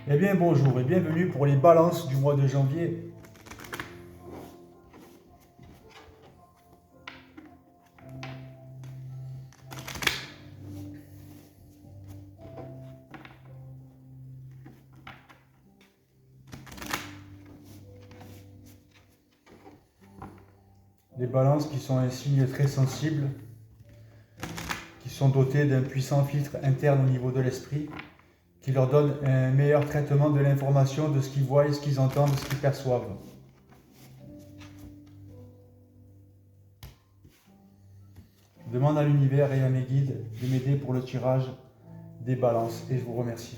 Eh bien bonjour et bienvenue pour les balances du mois de janvier. Les balances qui sont un signe très sensible, qui sont dotés d'un puissant filtre interne au niveau de l'esprit, qui leur donne un meilleur traitement de l'information, de ce qu'ils voient, ce qu'ils entendent, de ce qu'ils perçoivent. Je demande à l'univers et à mes guides de m'aider pour le tirage des balances et je vous remercie.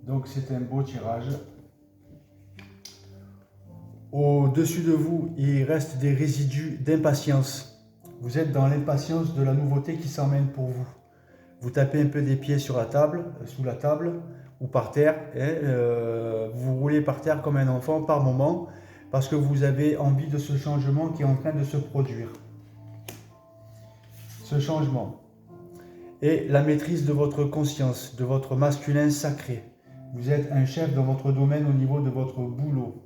Donc c'est un beau tirage. Au-dessus de vous, il reste des résidus d'impatience. Vous êtes dans l'impatience de la nouveauté qui s'emmène pour vous. Vous tapez un peu des pieds sur la table, sous la table ou par terre. Vous roulez par terre comme un enfant par moment parce que vous avez envie de ce changement qui est en train de se produire. Ce changement est la maîtrise de votre conscience, de votre masculin sacré. Vous êtes un chef dans votre domaine au niveau de votre boulot.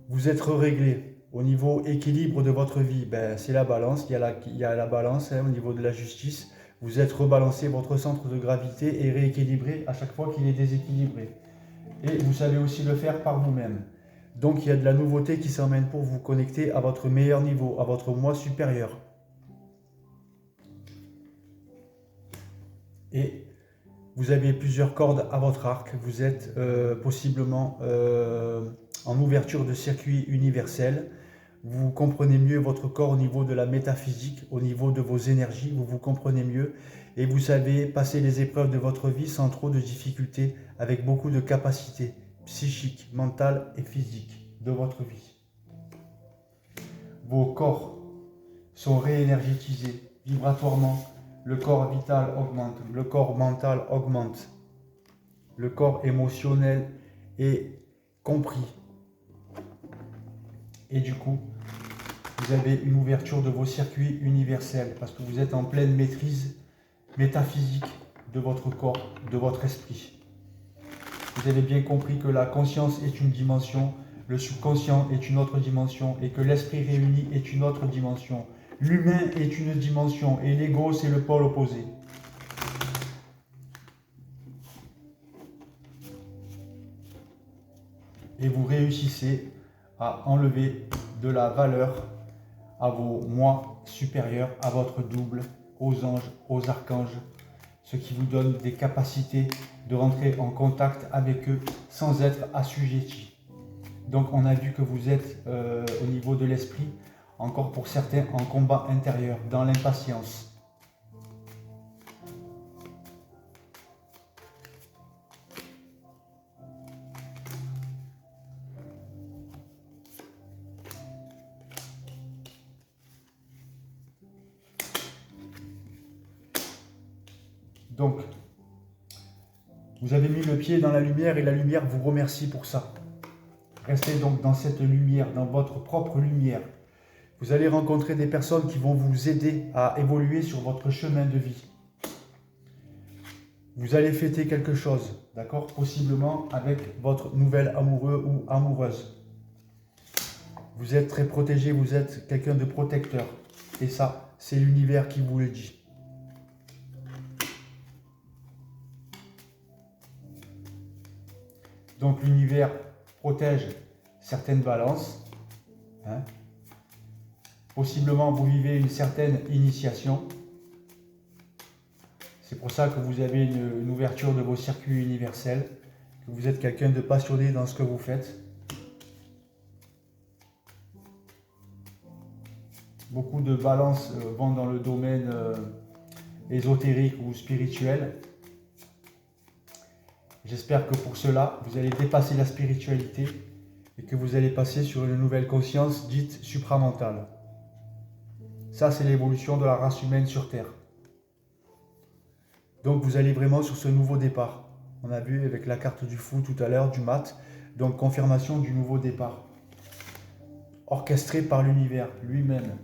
Vous êtes réglé au niveau équilibre de votre vie. C'est la balance, il y a la balance au niveau de la justice. Vous êtes rebalancé, votre centre de gravité est rééquilibré à chaque fois qu'il est déséquilibré. Et vous savez aussi le faire par vous-même. Donc il y a de la nouveauté qui s'emmène pour vous connecter à votre meilleur niveau, à votre moi supérieur. Et vous avez plusieurs cordes à votre arc, vous êtes possiblement en ouverture de circuit universel. Vous comprenez mieux votre corps au niveau de la métaphysique, au niveau de vos énergies, vous vous comprenez mieux et vous savez passer les épreuves de votre vie sans trop de difficultés, avec beaucoup de capacités psychiques, mentales et physiques de votre vie. Vos corps sont réénergétisés vibratoirement. Le corps vital augmente, le corps mental augmente, le corps émotionnel est compris. Et du coup, vous avez une ouverture de vos circuits universels parce que vous êtes en pleine maîtrise métaphysique de votre corps, de votre esprit. Vous avez bien compris que la conscience est une dimension, le subconscient est une autre dimension et que l'esprit réuni est une autre dimension. L'humain est une dimension et l'ego c'est le pôle opposé. Et vous réussissez à enlever de la valeur à vos moi supérieurs, à votre double, aux anges, aux archanges, ce qui vous donne des capacités de rentrer en contact avec eux sans être assujetti. Donc on a vu que vous êtes au niveau de l'esprit, encore pour certains, en combat intérieur, dans l'impatience. Donc, vous avez mis le pied dans la lumière et la lumière vous remercie pour ça. Restez donc dans cette lumière, dans votre propre lumière. Vous allez rencontrer des personnes qui vont vous aider à évoluer sur votre chemin de vie. Vous allez fêter quelque chose, d'accord? Possiblement avec votre nouvel amoureux ou amoureuse. Vous êtes très protégé, vous êtes quelqu'un de protecteur. Et ça, c'est l'univers qui vous le dit. Donc l'univers protège certaines balances. Hein. Possiblement, vous vivez une certaine initiation. C'est pour ça que vous avez une ouverture de vos circuits universels, que vous êtes quelqu'un de passionné dans ce que vous faites. Beaucoup de balances vont dans le domaine ésotérique ou spirituel. J'espère que pour cela, vous allez dépasser la spiritualité et que vous allez passer sur une nouvelle conscience dite supramentale. Ça, c'est l'évolution de la race humaine sur Terre. Donc, vous allez vraiment sur ce nouveau départ. On a vu avec la carte du fou tout à l'heure, du mat, donc confirmation du nouveau départ. Orchestré par l'univers lui-même.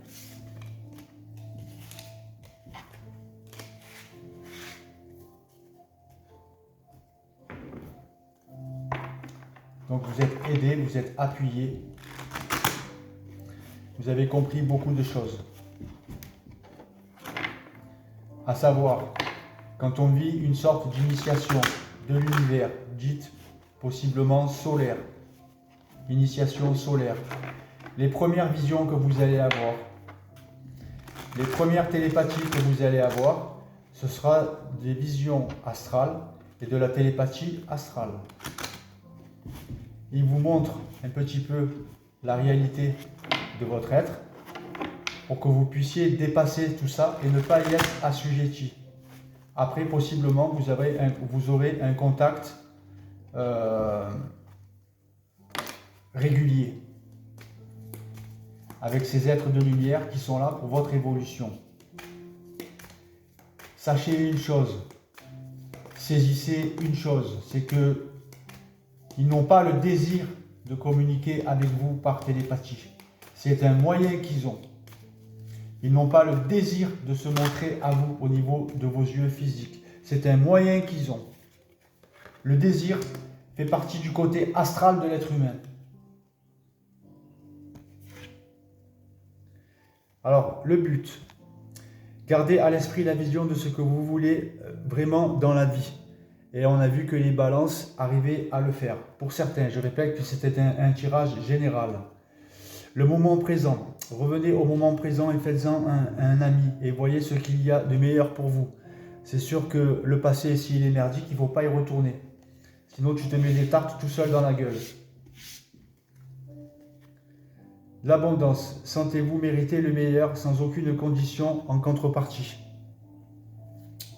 Donc vous êtes aidé, vous êtes appuyé. Vous avez compris beaucoup de choses. À savoir, quand on vit une sorte d'initiation de l'univers, dite possiblement solaire, initiation solaire, les premières visions que vous allez avoir, les premières télépathies que vous allez avoir, ce sera des visions astrales et de la télépathie astrale. Il vous montre un petit peu la réalité de votre être pour que vous puissiez dépasser tout ça et ne pas y être assujetti. Après, possiblement, vous aurez un contact régulier avec ces êtres de lumière qui sont là pour votre évolution. Sachez une chose, saisissez une chose, c'est que ils n'ont pas le désir de communiquer avec vous par télépathie. C'est un moyen qu'ils ont. Ils n'ont pas le désir de se montrer à vous au niveau de vos yeux physiques. C'est un moyen qu'ils ont. Le désir fait partie du côté astral de l'être humain. Alors, le but, gardez à l'esprit la vision de ce que vous voulez vraiment dans la vie. Et on a vu que les balances arrivaient à le faire. Pour certains, je répète que c'était un tirage général. Le moment présent. Revenez au moment présent et faites-en un ami. Et voyez ce qu'il y a de meilleur pour vous. C'est sûr que le passé, s'il est merdique, il ne faut pas y retourner. Sinon, tu te mets des tartes tout seul dans la gueule. L'abondance. Sentez-vous mériter le meilleur sans aucune condition en contrepartie.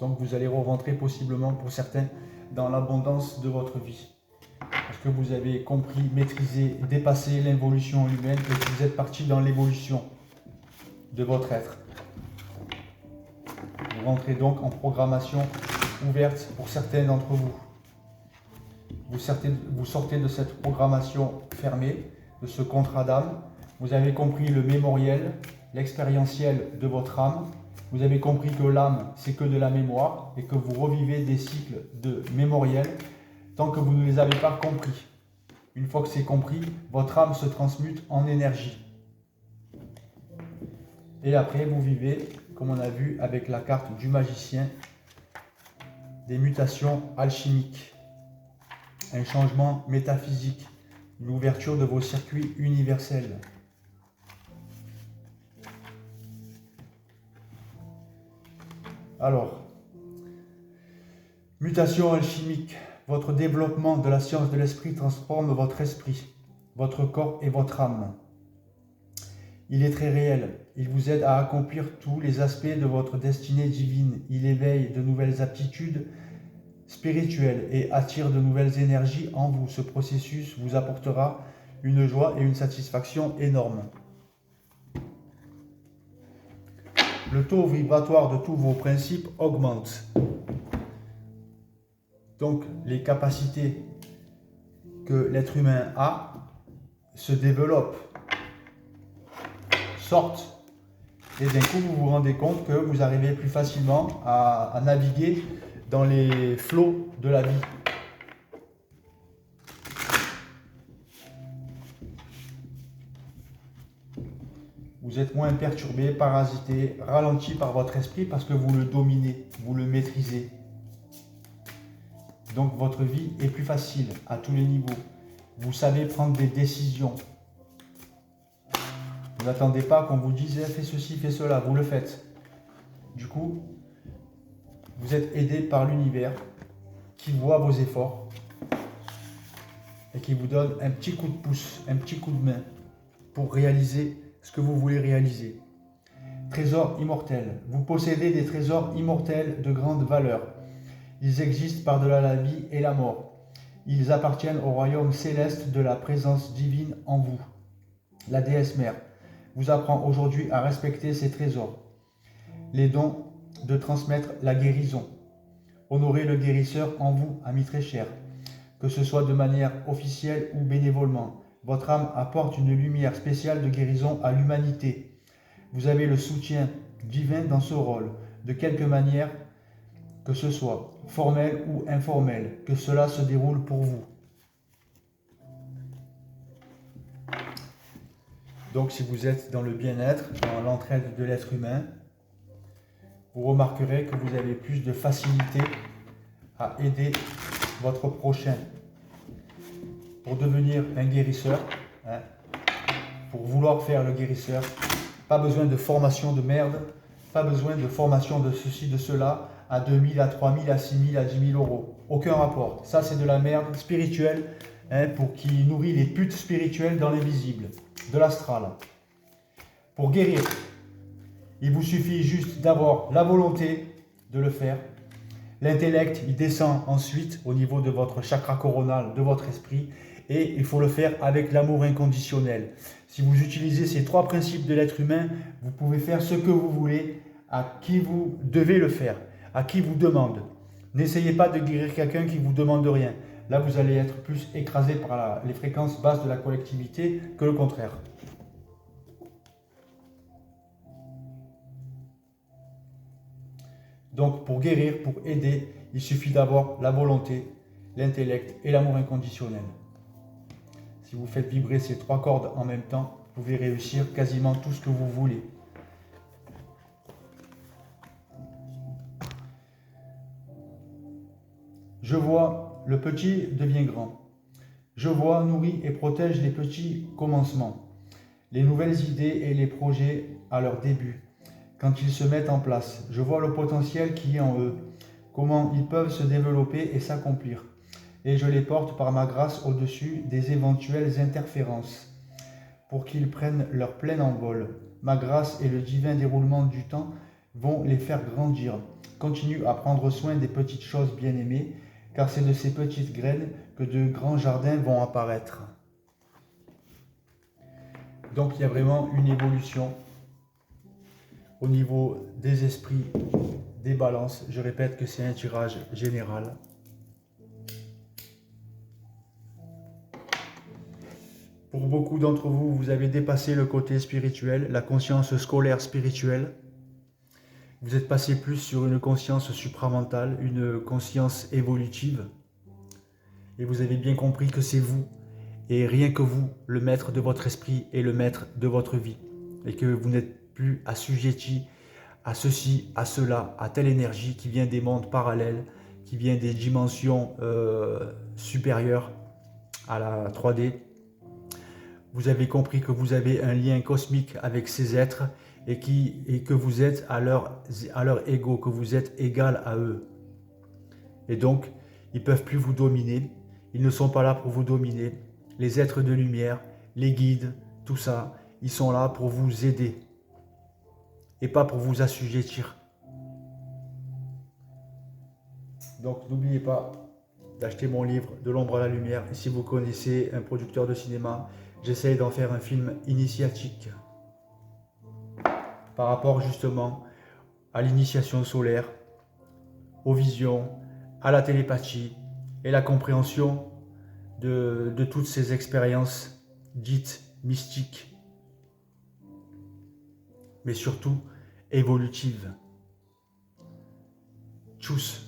Donc, vous allez rentrer possiblement pour certains dans l'abondance de votre vie. Parce que vous avez compris, maîtrisé, dépassé l'évolution humaine et que vous êtes parti dans l'évolution de votre être. Vous rentrez donc en programmation ouverte pour certains d'entre vous. Vous sortez de cette programmation fermée, de ce contrat d'âme. Vous avez compris le mémoriel, l'expérientiel de votre âme. Vous avez compris que l'âme, c'est que de la mémoire et que vous revivez des cycles de mémoriel tant que vous ne les avez pas compris. Une fois que c'est compris, votre âme se transmute en énergie. Et après, vous vivez, comme on a vu avec la carte du magicien, des mutations alchimiques, un changement métaphysique, une ouverture de vos circuits universels. Alors, mutation alchimique, votre développement de la science de l'esprit transforme votre esprit, votre corps et votre âme. Il est très réel, il vous aide à accomplir tous les aspects de votre destinée divine, il éveille de nouvelles aptitudes spirituelles et attire de nouvelles énergies en vous. Ce processus vous apportera une joie et une satisfaction énormes. Le taux vibratoire de tous vos principes augmente. Donc, les capacités que l'être humain a se développent, sortent. Et d'un coup, vous vous rendez compte que vous arrivez plus facilement à naviguer dans les flots de la vie. Vous êtes moins perturbé, parasité, ralenti par votre esprit parce que vous le dominez, vous le maîtrisez. Donc votre vie est plus facile à tous les niveaux. Vous savez prendre des décisions. Vous n'attendez pas qu'on vous dise fais ceci, fais cela, vous le faites. Du coup, vous êtes aidé par l'univers qui voit vos efforts et qui vous donne un petit coup de pouce, un petit coup de main pour réaliser ce que vous voulez réaliser. Trésor immortel. Vous possédez des trésors immortels de grande valeur. Ils existent par-delà la vie et la mort. Ils appartiennent au royaume céleste de la présence divine en vous. La déesse mère vous apprend aujourd'hui à respecter ces trésors. Les dons de transmettre la guérison. Honorez le guérisseur en vous, ami très cher. Que ce soit de manière officielle ou bénévolement, votre âme apporte une lumière spéciale de guérison à l'humanité. Vous avez le soutien divin dans ce rôle, de quelque manière que ce soit, formel ou informel, que cela se déroule pour vous. Donc si vous êtes dans le bien-être, dans l'entraide de l'être humain, vous remarquerez que vous avez plus de facilité à aider votre prochain. Pour devenir un guérisseur, pour vouloir faire le guérisseur, pas besoin de formation de merde, pas besoin de formation de ceci, de cela, à 2000, à 3000, à 6000, à 10 000 euros. Aucun rapport. Ça, c'est de la merde spirituelle pour qui nourrit les putes spirituelles dans l'invisible, de l'astral. Pour guérir, il vous suffit juste d'avoir la volonté de le faire. L'intellect, il descend ensuite au niveau de votre chakra coronal, de votre esprit, et il faut le faire avec l'amour inconditionnel. Si vous utilisez ces 3 principes de l'être humain, vous pouvez faire ce que vous voulez à qui vous devez le faire, à qui vous demande. N'essayez pas de guérir quelqu'un qui ne vous demande rien. Là, vous allez être plus écrasé par les fréquences basses de la collectivité que le contraire. Donc, pour guérir, pour aider, il suffit d'avoir la volonté, l'intellect et l'amour inconditionnel. Si vous faites vibrer ces 3 cordes en même temps, vous pouvez réussir quasiment tout ce que vous voulez. Je vois, le petit devient grand. Je vois, nourrit et protège les petits commencements, les nouvelles idées et les projets à leur début. Quand ils se mettent en place, je vois le potentiel qui est en eux, comment ils peuvent se développer et s'accomplir. Et je les porte par ma grâce au-dessus des éventuelles interférences, pour qu'ils prennent leur plein envol. Ma grâce et le divin déroulement du temps vont les faire grandir. Continue à prendre soin des petites choses bien-aimées, car c'est de ces petites graines que de grands jardins vont apparaître. Donc il y a vraiment une évolution au niveau des esprits, des balances. Je répète que c'est un tirage général. Pour beaucoup d'entre vous, vous avez dépassé le côté spirituel, la conscience scolaire spirituelle. Vous êtes passé plus sur une conscience supramentale, une conscience évolutive. Et vous avez bien compris que c'est vous, et rien que vous, le maître de votre esprit et le maître de votre vie. Et que vous n'êtes plus assujetti à ceci, à cela, à telle énergie qui vient des mondes parallèles, qui vient des dimensions supérieures à la 3D. Vous avez compris que vous avez un lien cosmique avec ces êtres et que vous êtes à leur ego, que vous êtes égal à eux. Et donc, ils ne peuvent plus vous dominer. Ils ne sont pas là pour vous dominer. Les êtres de lumière, les guides, tout ça, ils sont là pour vous aider et pas pour vous assujettir. Donc, n'oubliez pas d'acheter mon livre « De l'ombre à la lumière ». Et si vous connaissez un producteur de cinéma, j'essaie d'en faire un film initiatique par rapport justement à l'initiation solaire, aux visions, à la télépathie et la compréhension de toutes ces expériences dites mystiques, mais surtout évolutives. Tchuss!